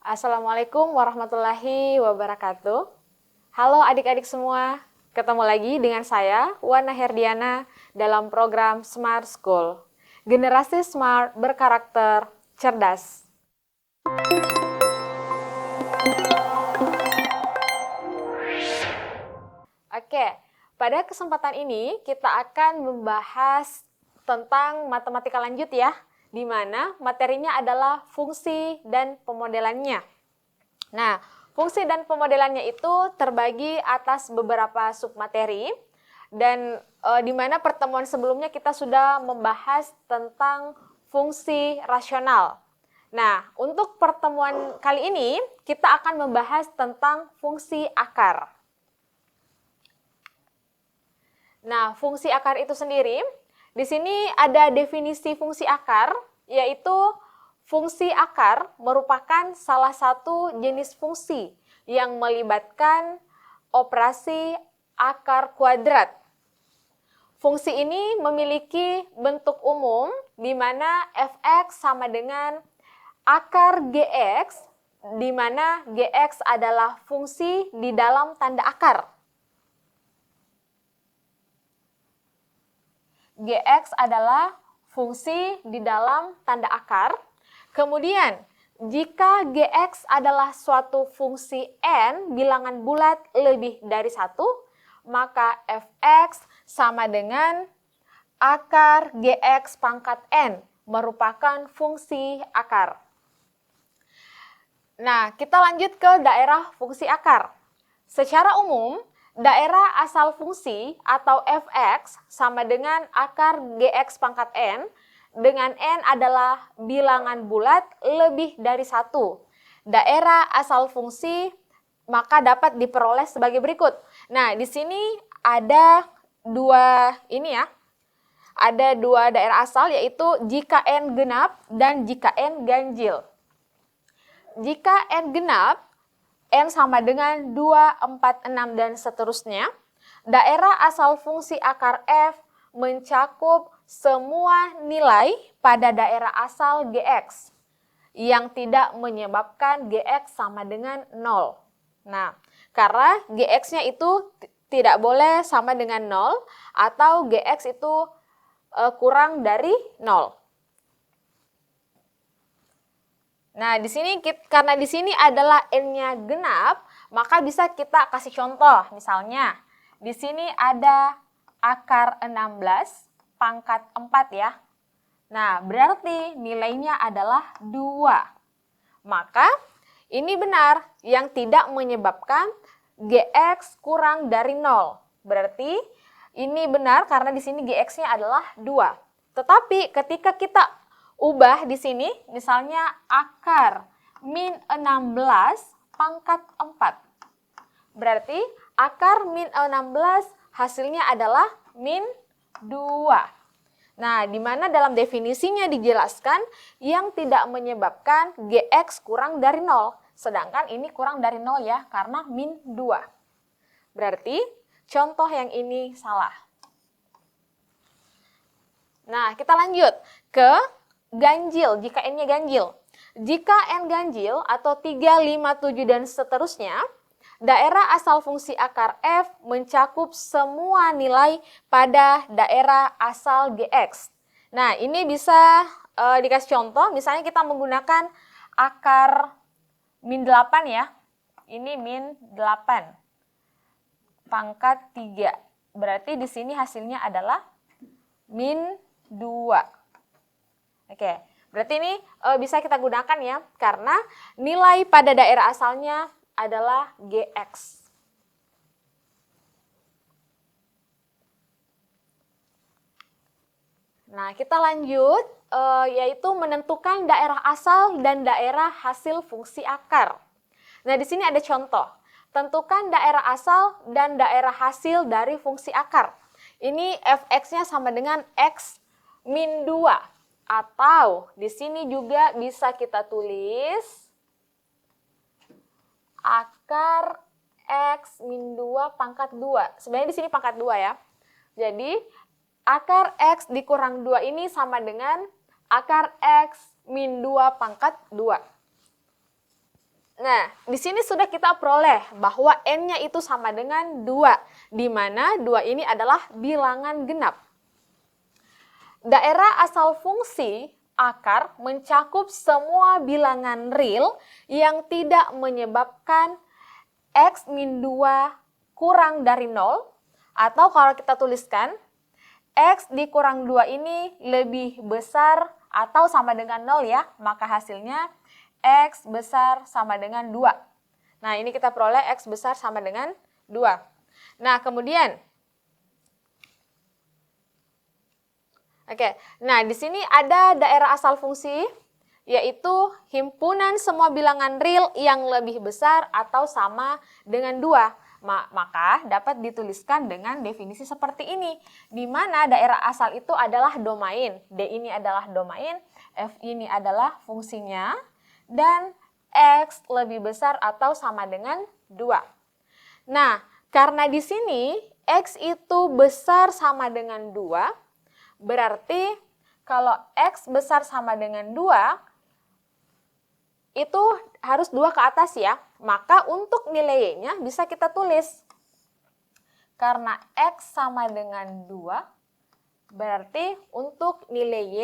Assalamualaikum warahmatullahi wabarakatuh. Halo adik-adik semua, ketemu lagi dengan saya, Wana Herdiana, dalam program Smart School. Generasi smart berkarakter cerdas. Oke, pada kesempatan ini kita akan membahas tentang matematika lanjut ya, di mana materinya adalah fungsi dan pemodelannya. Nah, fungsi dan pemodelannya itu terbagi atas beberapa submateri dan di mana pertemuan sebelumnya kita sudah membahas tentang fungsi rasional. Nah, untuk pertemuan kali ini kita akan membahas tentang fungsi akar. Nah, fungsi akar itu sendiri, di sini ada definisi fungsi akar, yaitu fungsi akar merupakan salah satu jenis fungsi yang melibatkan operasi akar kuadrat. Fungsi ini memiliki bentuk umum di mana f(x) sama dengan akar gx, di mana gx adalah fungsi di dalam tanda akar. Gx adalah fungsi di dalam tanda akar. Kemudian, jika Gx adalah suatu fungsi n bilangan bulat lebih dari 1, maka Fx sama dengan akar Gx pangkat n, merupakan fungsi akar. Nah, kita lanjut ke daerah fungsi akar. Secara umum, daerah asal fungsi atau Fx sama dengan akar Gx pangkat n, dengan n adalah bilangan bulat lebih dari 1. Daerah asal fungsi maka dapat diperoleh sebagai berikut. Nah, di sini ada dua daerah asal, yaitu jika n genap dan jika n ganjil. Jika n genap, n sama dengan 2, 4, 6, dan seterusnya, daerah asal fungsi akar f mencakup semua nilai pada daerah asal Gx yang tidak menyebabkan Gx sama dengan 0. Nah, karena Gx-nya itu tidak boleh sama dengan 0 atau Gx itu kurang dari 0. Nah, karena di sini adalah n-nya genap, maka bisa kita kasih contoh. Misalnya, di sini ada akar 16 pangkat 4 ya. Nah, berarti nilainya adalah 2. Maka, ini benar yang tidak menyebabkan Gx kurang dari 0. Berarti, ini benar karena di sini Gx-nya adalah 2. Tetapi ketika kita ubah di sini, misalnya akar min 16 pangkat 4. Berarti akar min 16 hasilnya adalah min 2. Nah, di mana dalam definisinya dijelaskan yang tidak menyebabkan Gx kurang dari 0. Sedangkan ini kurang dari 0 ya, karena min 2. Berarti contoh yang ini salah. Nah, kita lanjut ke ganjil, jika n-nya ganjil. Jika n ganjil atau 3, 5, 7, dan seterusnya, daerah asal fungsi akar f mencakup semua nilai pada daerah asal Gx. Nah, ini bisa dikasih contoh, misalnya kita menggunakan akar min 8 ya. Ini min 8 pangkat 3. Berarti di sini hasilnya adalah min 2. Oke, berarti ini bisa kita gunakan ya, karena nilai pada daerah asalnya adalah Gx. Nah, kita lanjut, yaitu menentukan daerah asal dan daerah hasil fungsi akar. Nah, di sini ada contoh. Tentukan daerah asal dan daerah hasil dari fungsi akar. Ini Fx-nya sama dengan x min 2. Atau di sini juga bisa kita tulis akar x min 2 pangkat 2. Sebenarnya di sini pangkat 2 ya. Jadi akar x dikurang 2 ini sama dengan akar x min 2 pangkat 2. Nah, di sini sudah kita peroleh bahwa N-nya itu sama dengan 2, di mana 2 ini adalah bilangan genap. Daerah asal fungsi akar mencakup semua bilangan real yang tidak menyebabkan X min 2 kurang dari 0, atau kalau kita tuliskan, X dikurang 2 ini lebih besar atau sama dengan 0 ya, maka hasilnya X besar sama dengan 2. Nah, ini kita peroleh X besar sama dengan 2. Nah, kemudian, nah di sini ada daerah asal fungsi, yaitu himpunan semua bilangan real yang lebih besar atau sama dengan 2. Maka dapat dituliskan dengan definisi seperti ini, di mana daerah asal itu adalah domain, D ini adalah domain, F ini adalah fungsinya, dan X lebih besar atau sama dengan 2. Nah, karena di sini X itu besar sama dengan 2, berarti kalau X besar sama dengan 2, itu harus 2 ke atas ya. Maka untuk nilai Y-nya bisa kita tulis. Karena X sama dengan 2, berarti untuk nilai Y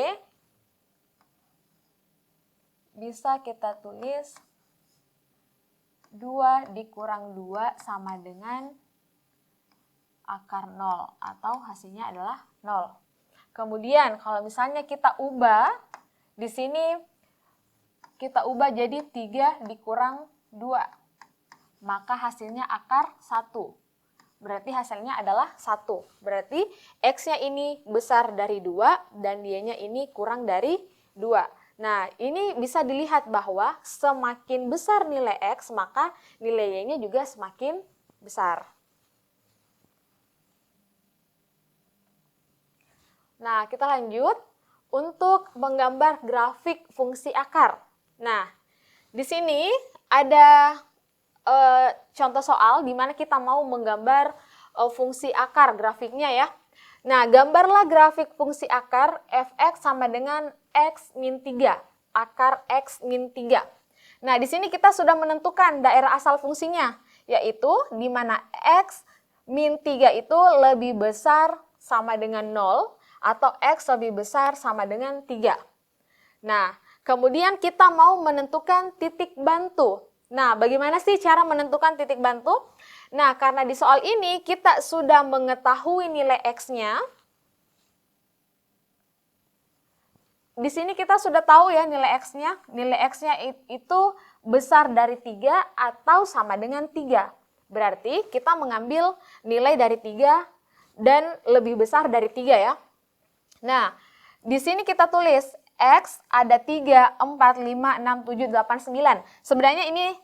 bisa kita tulis 2 dikurang 2 sama dengan akar 0, atau hasilnya adalah 0. Kemudian kalau misalnya kita ubah, di sini kita ubah jadi 3 dikurang 2, maka hasilnya akar 1. Berarti hasilnya adalah 1. Berarti X-nya ini besar dari 2 dan Y-nya ini kurang dari 2. Nah, ini bisa dilihat bahwa semakin besar nilai X, maka nilai Y-nya juga semakin besar. Nah, kita lanjut untuk menggambar grafik fungsi akar. Nah, di sini ada contoh soal di mana kita mau menggambar fungsi akar grafiknya ya. Nah, gambarlah grafik fungsi akar fx sama dengan x min 3, akar x min 3. Nah, di sini kita sudah menentukan daerah asal fungsinya, yaitu di mana x min 3 itu lebih besar sama dengan 0, atau x lebih besar sama dengan 3. Nah, kemudian kita mau menentukan titik bantu. Nah, bagaimana sih cara menentukan titik bantu? Nah, karena di soal ini kita sudah mengetahui nilai X-nya. Di sini kita sudah tahu ya nilai X-nya. Nilai X-nya itu besar dari 3 atau sama dengan 3. Berarti kita mengambil nilai dari 3 dan lebih besar dari 3 ya. Nah, di sini kita tulis X ada 3, 4, 5, 6, 7, 8, 9. Sebenarnya ini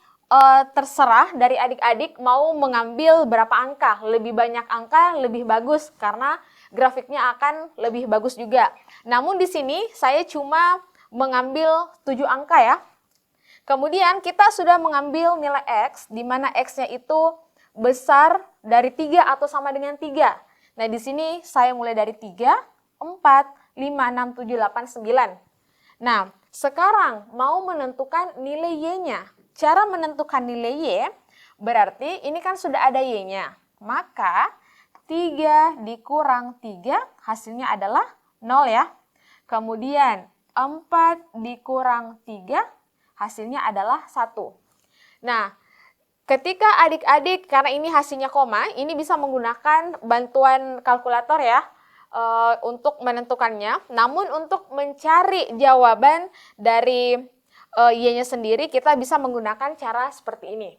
terserah dari adik-adik mau mengambil berapa angka. Lebih banyak angka lebih bagus karena grafiknya akan lebih bagus juga. Namun di sini saya cuma mengambil 7 angka ya. Kemudian kita sudah mengambil nilai X, di mana X-nya itu besar dari 3 atau sama dengan 3. Nah, di sini saya mulai dari 3, 4, 5, 6, 7, 8, 9. Nah, sekarang mau menentukan nilai Y-nya. Cara menentukan nilai Y, berarti ini kan sudah ada Y-nya. Maka 3 dikurang 3 hasilnya adalah 0 ya. Kemudian 4 dikurang 3 hasilnya adalah 1. Nah, ketika adik-adik, karena ini hasilnya koma, ini bisa menggunakan bantuan kalkulator ya. Untuk menentukannya. Namun untuk mencari jawaban dari Y-nya sendiri kita bisa menggunakan cara seperti ini.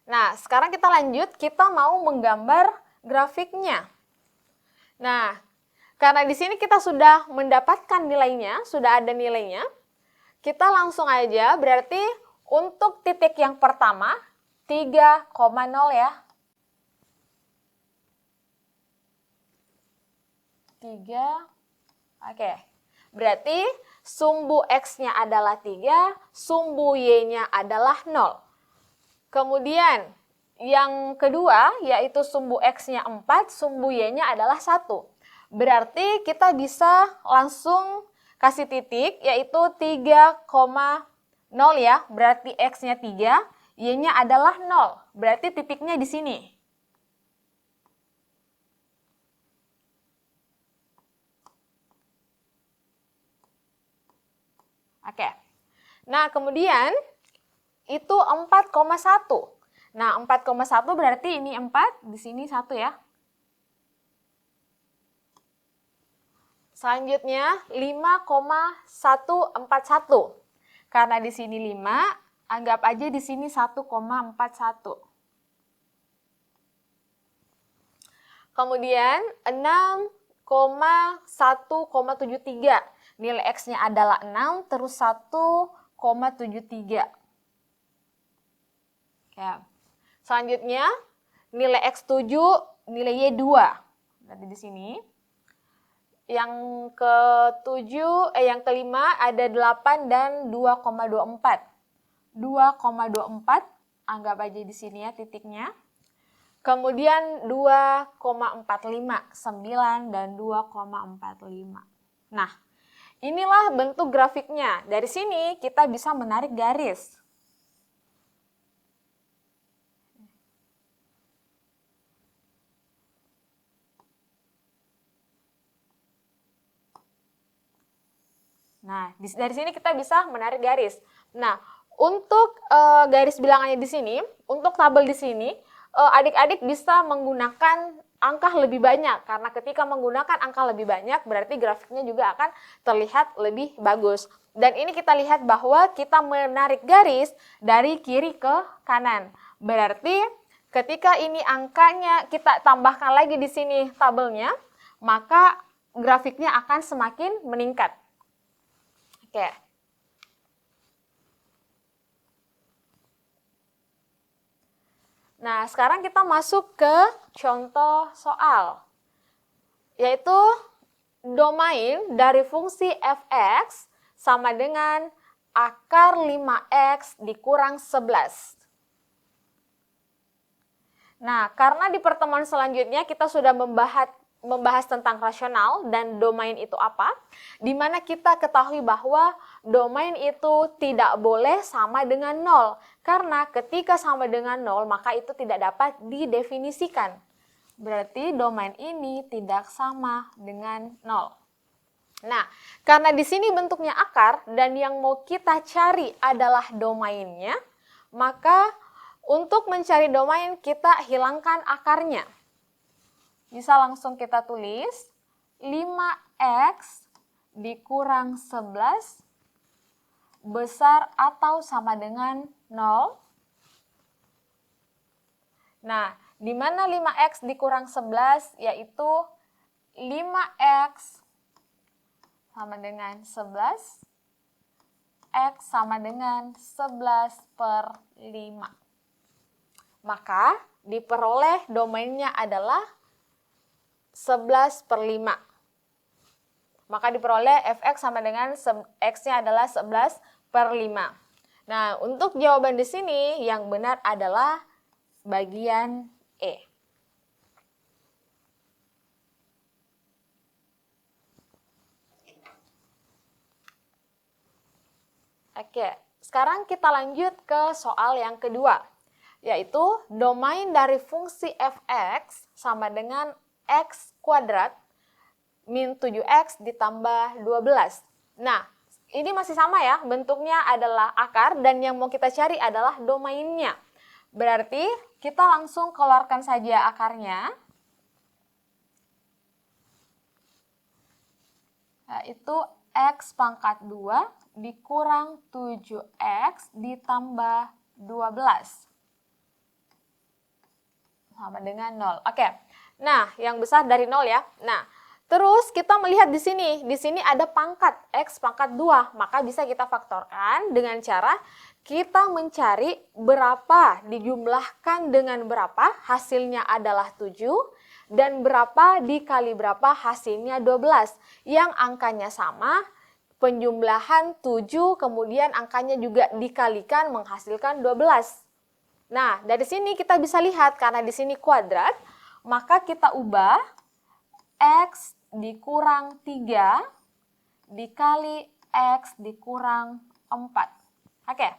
Nah, sekarang kita lanjut, kita mau menggambar grafiknya. Nah, karena di sini kita sudah mendapatkan nilainya, sudah ada nilainya, kita langsung aja berarti untuk titik yang pertama 3,0 ya. 3, oke. Berarti sumbu X-nya adalah 3, sumbu Y-nya adalah 0. Kemudian yang kedua yaitu sumbu X-nya 4, sumbu Y-nya adalah 1. Berarti kita bisa langsung kasih titik yaitu 3,0 0 ya, berarti X-nya 3, Y-nya adalah 0, berarti titiknya di sini. Oke. Nah, kemudian itu 4,1. Nah, 4,1 berarti ini 4, di sini 1 ya. Selanjutnya 5,141. Karena di sini 5, anggap aja di sini 1,41. Kemudian 6,1,73. Nilai X-nya adalah 6, terus 1,73. Ya. Selanjutnya, nilai X7, nilai Y2. Berarti di sini. Yang yang kelima ada 8 dan 2,24. 2,24, anggap aja di sini ya titiknya. Kemudian 2,45, 9 dan 2,45. Nah, inilah bentuk grafiknya. Dari sini kita bisa menarik garis. Nah, dari sini kita bisa menarik garis. Nah, untuk garis bilangannya di sini, untuk tabel di sini, adik-adik bisa menggunakan angka lebih banyak. Karena ketika menggunakan angka lebih banyak, berarti grafiknya juga akan terlihat lebih bagus. Dan ini kita lihat bahwa kita menarik garis dari kiri ke kanan. Berarti ketika ini angkanya kita tambahkan lagi di sini tabelnya, maka grafiknya akan semakin meningkat. Oke. Nah, sekarang kita masuk ke contoh soal, yaitu domain dari fungsi f(x) sama dengan akar 5x dikurang 11. Nah, karena di pertemuan selanjutnya kita sudah membahas tentang rasional dan domain itu apa, di mana kita ketahui bahwa domain itu tidak boleh sama dengan 0. Karena ketika sama dengan 0, maka itu tidak dapat didefinisikan. Berarti domain ini tidak sama dengan 0. Nah, karena di sini bentuknya akar dan yang mau kita cari adalah domainnya, maka untuk mencari domain kita hilangkan akarnya. Bisa langsung kita tulis 5x dikurang 11 besar atau sama dengan 0. Nah, di mana 5x dikurang 11 yaitu 5x sama dengan 11, x sama dengan 11/5. Maka diperoleh domainnya adalah 11/5. Maka diperoleh fx sama dengan x-nya adalah 11/5. Nah, untuk jawaban di sini yang benar adalah bagian E. Oke, sekarang kita lanjut ke soal yang kedua, yaitu domain dari fungsi fx sama dengan x kuadrat min 7x ditambah 12. Nah, ini masih sama ya, bentuknya adalah akar dan yang mau kita cari adalah domainnya. Berarti kita langsung keluarkan saja akarnya. Yaitu x pangkat 2 dikurang 7x ditambah 12. Sama dengan 0. Oke. Nah, yang besar dari 0 ya. Nah, terus kita melihat di sini. Di sini ada pangkat x pangkat 2. Maka bisa kita faktorkan dengan cara kita mencari berapa dijumlahkan dengan berapa, hasilnya adalah 7. Dan berapa dikali berapa, hasilnya 12. Yang angkanya sama, penjumlahan 7, kemudian angkanya juga dikalikan menghasilkan 12. Nah, dari sini kita bisa lihat, karena di sini kuadrat, maka kita ubah x dikurang 3 dikali x dikurang 4. Oke.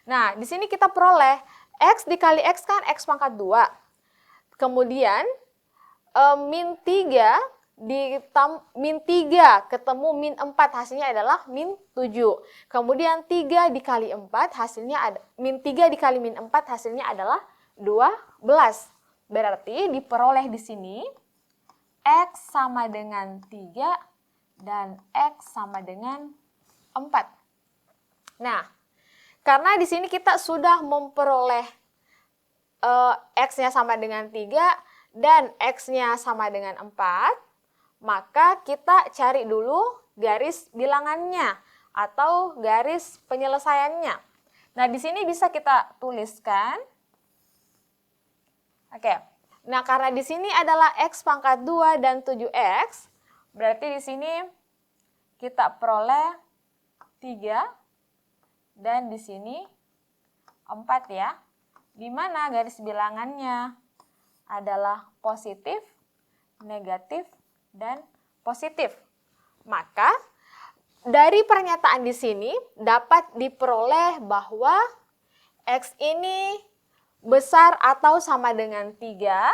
Nah, di sini kita peroleh X dikali X kan X pangkat 2. Kemudian min 3 min 3 ketemu min 4 hasilnya adalah min 7. Kemudian 3 dikali 4 hasilnya ada min 3 dikali min 4 hasilnya adalah 12. Berarti diperoleh di sini X sama dengan 3 dan X sama dengan 4. Nah, karena di sini kita sudah memperoleh X-nya sama dengan 3 dan X-nya sama dengan 4, maka kita cari dulu garis bilangannya atau garis penyelesaiannya. Nah, di sini bisa kita tuliskan. Oke. Nah, karena di sini adalah X pangkat 2 dan 7X, berarti di sini kita peroleh 3 dan di sini 4 ya. Di mana garis bilangannya adalah positif, negatif, dan positif. Maka dari pernyataan di sini dapat diperoleh bahwa X ini besar atau sama dengan 3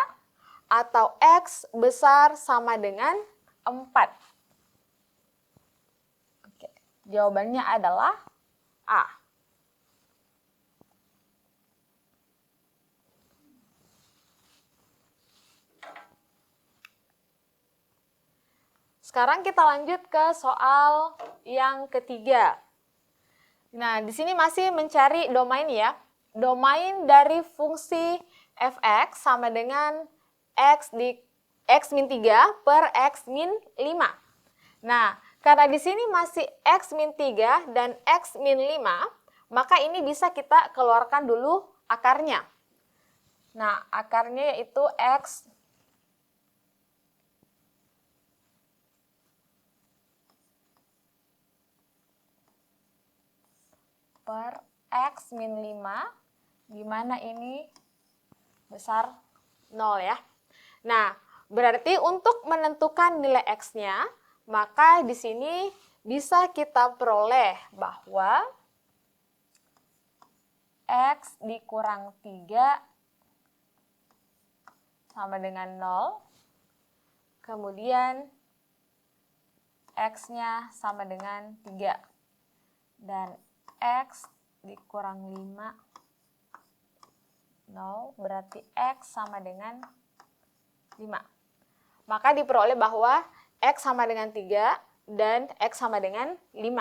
atau X besar sama dengan 4. Oke, jawabannya adalah A. Sekarang kita lanjut ke soal yang ketiga. Nah, di sini masih mencari domain ya. Domain dari fungsi f(x) sama dengan x min 3 per x min 5. Nah, karena di sini masih x min 3 dan x min 5, maka ini bisa kita keluarkan dulu akarnya. Nah, akarnya yaitu x per X min 5, di mana ini besar 0 ya. Nah, berarti untuk menentukan nilai X-nya, maka di sini bisa kita peroleh bahwa X dikurang 3 sama dengan 0, kemudian X-nya sama dengan 3, dan X dikurang 5, 0, berarti X sama dengan 5. Maka diperoleh bahwa X sama dengan 3 dan X sama dengan 5.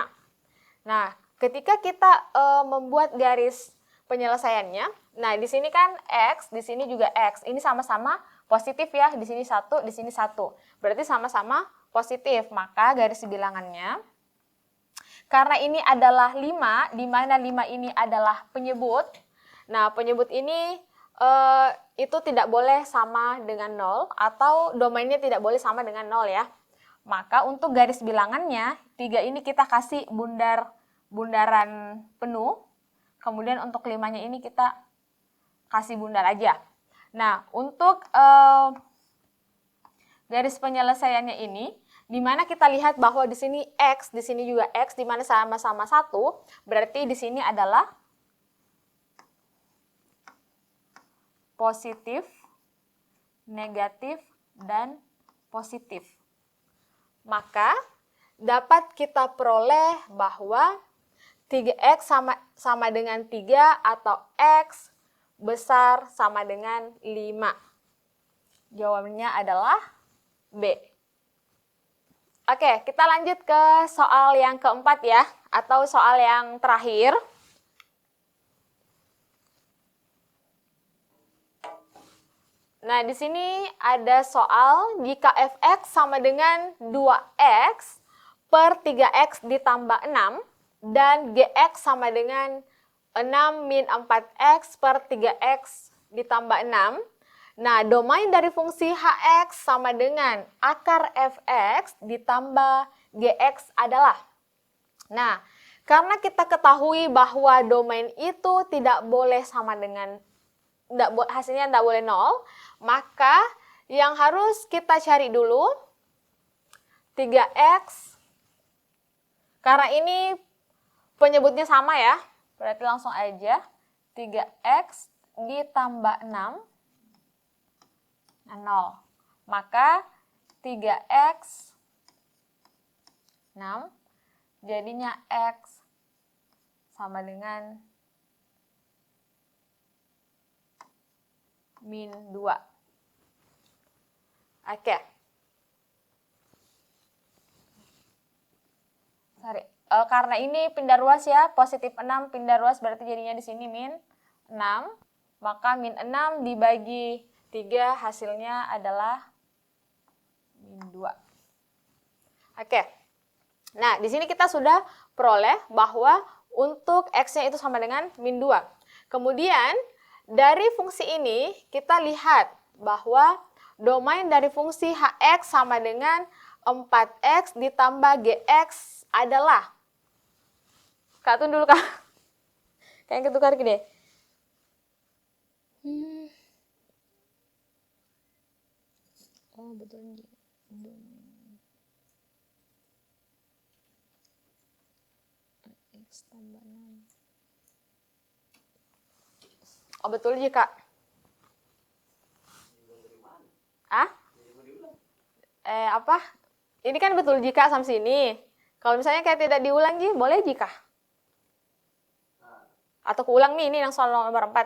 Nah, ketika kita membuat garis penyelesaiannya, nah di sini kan X, di sini juga X. Ini sama-sama positif ya, di sini 1, di sini 1. Berarti sama-sama positif, maka garis bilangannya karena ini adalah 5, di mana 5 ini adalah penyebut. Nah, penyebut ini itu tidak boleh sama dengan 0 atau domainnya tidak boleh sama dengan 0 ya. Maka untuk garis bilangannya, 3 ini kita kasih bundaran penuh. Kemudian untuk 5-nya ini kita kasih bundar aja. Nah, untuk garis penyelesaiannya ini, di mana kita lihat bahwa di sini X, di sini juga X, di mana sama-sama 1, berarti di sini adalah positif, negatif, dan positif. Maka dapat kita peroleh bahwa 3X sama dengan 3 atau X besar sama dengan 5. Jawabannya adalah B. Oke, kita lanjut ke soal yang keempat ya, atau soal yang terakhir. Nah, di sini ada soal jika f(x) sama dengan 2x per 3x ditambah 6 dan gx sama dengan 6 min 4x per 3x ditambah 6. Nah, domain dari fungsi hx sama dengan akar fx ditambah gx adalah. Nah, karena kita ketahui bahwa domain itu tidak boleh sama dengan, hasilnya tidak boleh 0, maka yang harus kita cari dulu 3x, karena ini penyebutnya sama ya, Berarti langsung aja 3x ditambah 6, nah 0. Maka 3x 6, jadinya x sama dengan min 2. Oke. Sorry. Karena ini pindah ruas ya, positif 6 pindah ruas berarti jadinya di sini min 6. Maka min 6 dibagi 3 hasilnya adalah min 2. Oke. Nah, di sini kita sudah peroleh bahwa untuk x-nya itu sama dengan min 2. Kemudian, dari fungsi ini kita lihat bahwa domain dari fungsi hx sama dengan 4x ditambah gx adalah, Kak tunggu dulu Kak. Kayaknya ketukar gini. Oh betul. X tambah 6. Oh betul aja Kak. Apa? Ini kan betul jika sampai sini. Kalau misalnya kayak tidak diulang Ji, boleh jika? Atau keulang nih, ini yang soal nomor 4.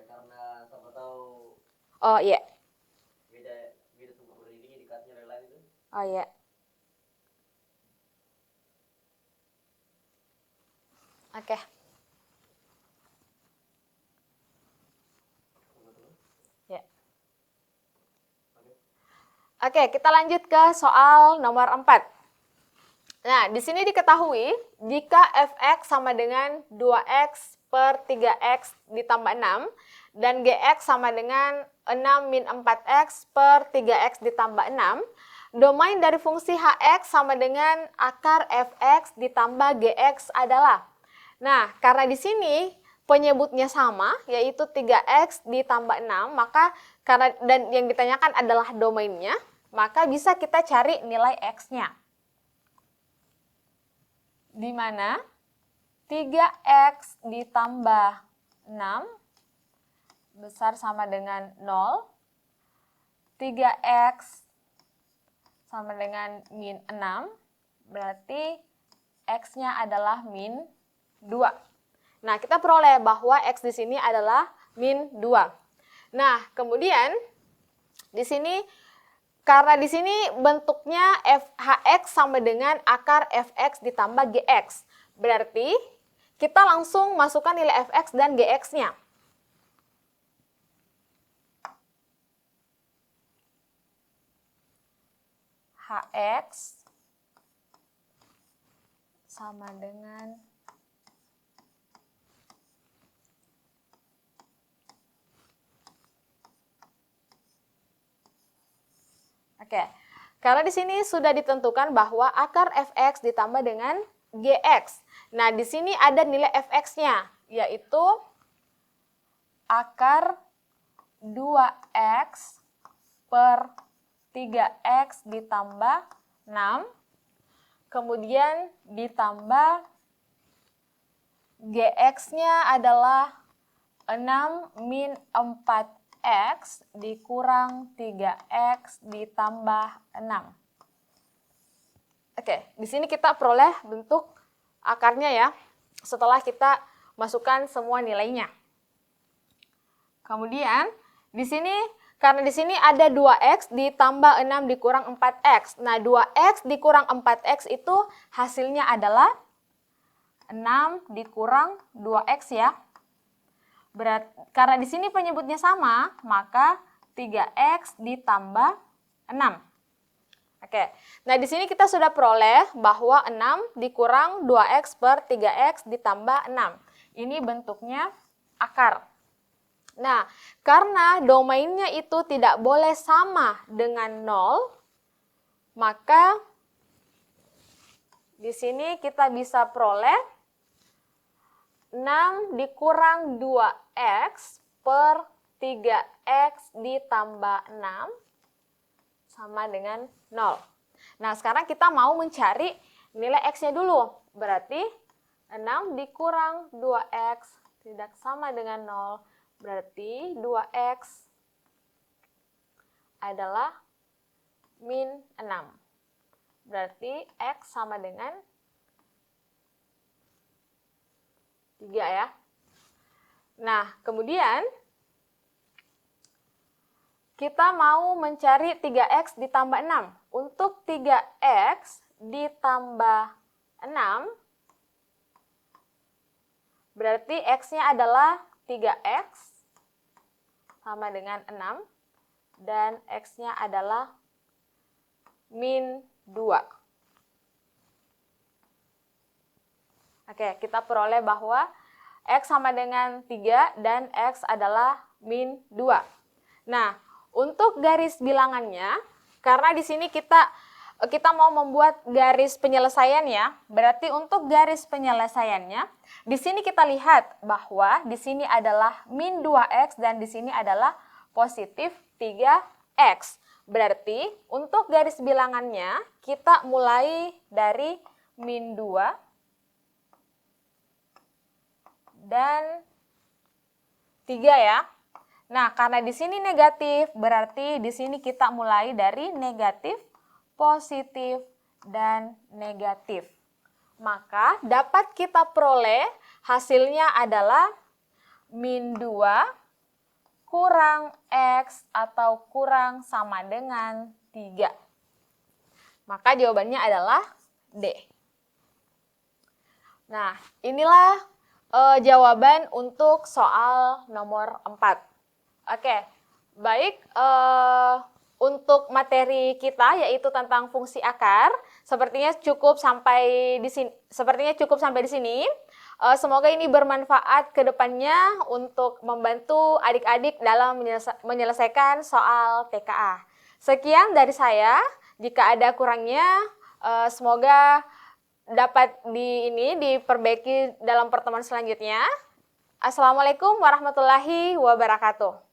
Karena siapa tahu. Oh iya. Beda sumber berdirinya dikasih lain itu. Oh iya. Oke. Ya. Oke, kita lanjut ke soal nomor 4. Nah, di sini diketahui jika fx sama dengan 2x per 3x ditambah 6 dan gx sama dengan 6 min 4x per 3x ditambah 6, domain dari fungsi hx sama dengan akar fx ditambah gx adalah. Nah, karena di sini penyebutnya sama, yaitu 3x ditambah 6, maka karena dan yang ditanyakan adalah domainnya, maka bisa kita cari nilai x-nya. Di mana 3x ditambah 6 besar sama dengan 0, 3x sama dengan min 6, berarti x-nya adalah min 2. Nah, kita peroleh bahwa x di sini adalah min 2. Nah, kemudian di sini karena di sini bentuknya hx sama dengan akar fx ditambah gx. Berarti kita langsung masukkan nilai fx dan gx-nya. Hx sama dengan Oke, karena di sini sudah ditentukan bahwa akar fx ditambah dengan gx. Nah, di sini ada nilai fx-nya, yaitu akar 2x per 3x ditambah 6, kemudian ditambah gx-nya adalah 6 min 4x dikurang 3x ditambah 6. Oke, di sini kita peroleh bentuk akarnya ya, setelah kita masukkan semua nilainya. Kemudian, di sini karena di sini ada 2x ditambah 6 dikurang 4x. Nah, 2x dikurang 4x itu hasilnya adalah 6 dikurang 2x ya. Karena di sini penyebutnya sama, maka 3x ditambah 6. Oke, nah di sini kita sudah peroleh bahwa 6 dikurang 2x per 3x ditambah 6. Ini bentuknya akar. Nah, karena domainnya itu tidak boleh sama dengan 0, maka di sini kita bisa peroleh 6 dikurang 2x per 3x ditambah 6 sama dengan 0. Nah, sekarang kita mau mencari nilai x-nya dulu. Berarti 6 dikurang 2x tidak sama dengan 0. Berarti 2x adalah min 6. Berarti x sama dengan 3 ya. Nah, kemudian kita mau mencari 3x ditambah 6. Untuk 3x ditambah 6, berarti x-nya adalah 3x sama dengan 6 dan x-nya adalah min 2. Oke, kita peroleh bahwa x sama dengan 3 dan x adalah min 2. Nah, untuk garis bilangannya, karena di sini kita mau membuat garis penyelesaian ya. Berarti untuk garis penyelesaiannya, di sini kita lihat bahwa di sini adalah min 2x dan di sini adalah positif 3x. Berarti untuk garis bilangannya kita mulai dari min 2 dan 3 ya. Nah, karena di sini negatif, berarti di sini kita mulai dari negatif, positif, dan negatif. Maka dapat kita peroleh hasilnya adalah min 2 kurang x atau kurang sama dengan 3. Maka jawabannya adalah D. Nah, inilah jawaban untuk soal nomor 4. Oke, baik. Untuk materi kita yaitu tentang fungsi akar, sepertinya cukup sampai di sini. Semoga ini bermanfaat ke depannya untuk membantu adik-adik dalam menyelesaikan soal TKA. Sekian dari saya. Jika ada kurangnya, semoga dapat diperbaiki dalam pertemuan selanjutnya. Assalamualaikum warahmatullahi wabarakatuh.